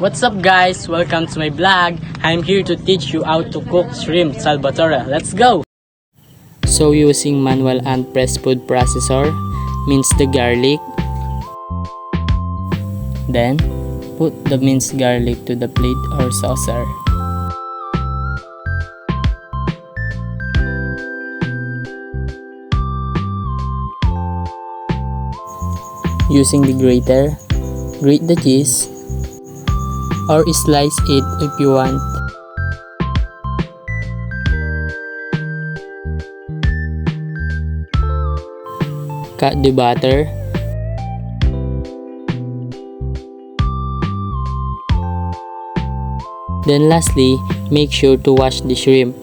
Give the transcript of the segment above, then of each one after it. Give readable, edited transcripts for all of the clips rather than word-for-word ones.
What's up guys? Welcome to my vlog. I'm here to teach you how to cook Shrimp Salvatore. Let's go! So using manual and press food processor, mince the garlic. Then, put the minced garlic to the plate or saucer. Using the grater, grate the cheese or slice it if you want. Cut the butter. Then lastly, make sure to wash the shrimp.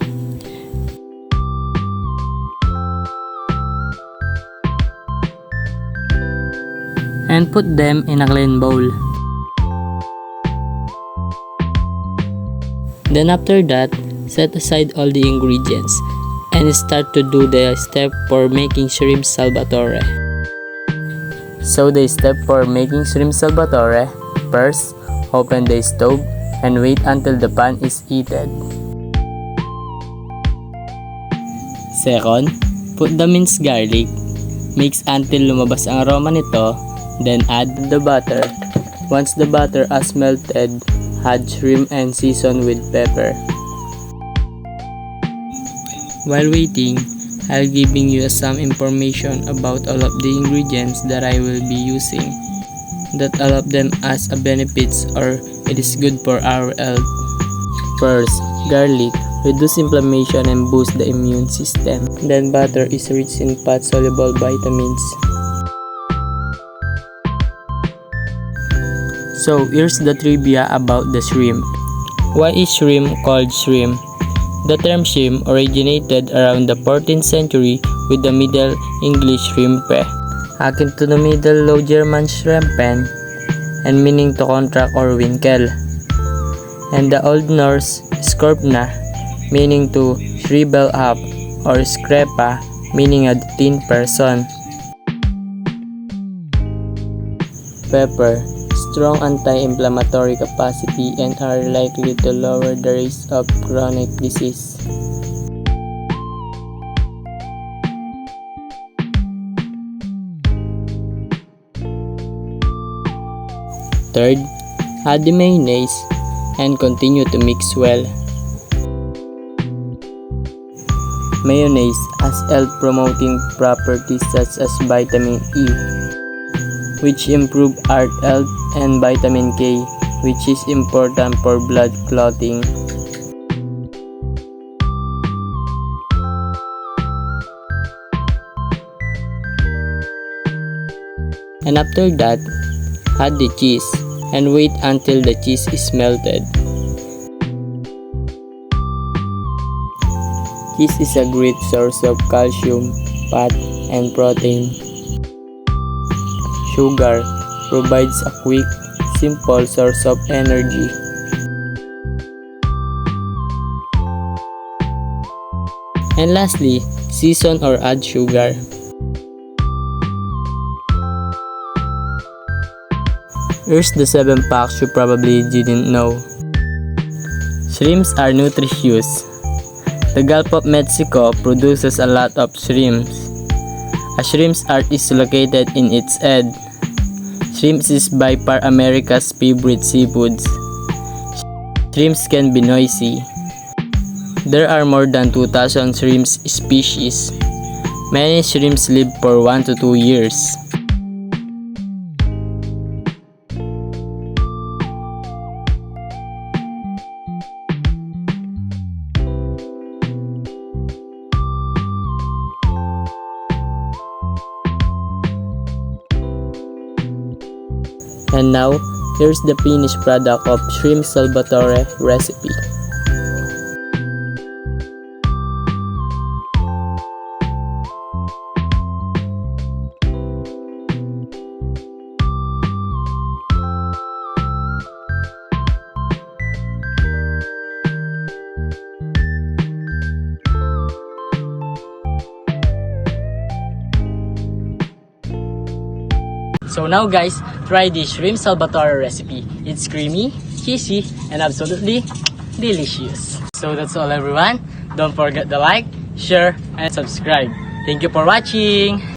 And put them in a clean bowl. Then after that, set aside all the ingredients and start to do the step for making Shrimp Salvatore. So the step for making Shrimp Salvatore, first, open the stove and wait until the pan is heated. Second, put the minced garlic. Mix until lumabas ang aroma nito, then add the butter. Once the butter has melted, add shrimp and season with pepper. While waiting, I'll giving you some information about all of the ingredients that I will be using. That all of them has a benefits or it is good for our health. First, garlic reduce inflammation and boost the immune system. Then butter is rich in fat-soluble vitamins. So here's the trivia about the shrimp. Why is shrimp called shrimp? The term shrimp originated around the 14th century with the Middle English shrimpe, akin to the Middle Low German schrimpen, and meaning to contract or winkle, and the Old Norse skorpna, meaning to shrivel up, or skrepa, meaning a thin person. Pepper, strong anti-inflammatory capacity and are likely to lower the risk of chronic disease. Third, add the mayonnaise and continue to mix well. Mayonnaise has health-promoting properties such as vitamin E, which improve heart health, and vitamin K, which is important for blood clotting. And after that, add the cheese and wait until the cheese is melted. Cheese is a great source of calcium, fat, and protein. Sugar provides a quick, simple source of energy. And lastly, season or add sugar. Here's the 7 facts you probably didn't know. Shrimps are nutritious. The Gulf of Mexico produces a lot of shrimps. A shrimp's heart is located in its head. Shrimps is by far America's favorite seafoods. Shrimps can be noisy. There are more than 2,000 shrimp species. Many shrimps live for 1 to 2 years. And now, here's the finished product of Shrimp Salvatore recipe. So now guys, try the Shrimp Salvatore recipe. It's creamy, fishy, and absolutely delicious. So that's all everyone. Don't forget to like, share, and subscribe. Thank you for watching!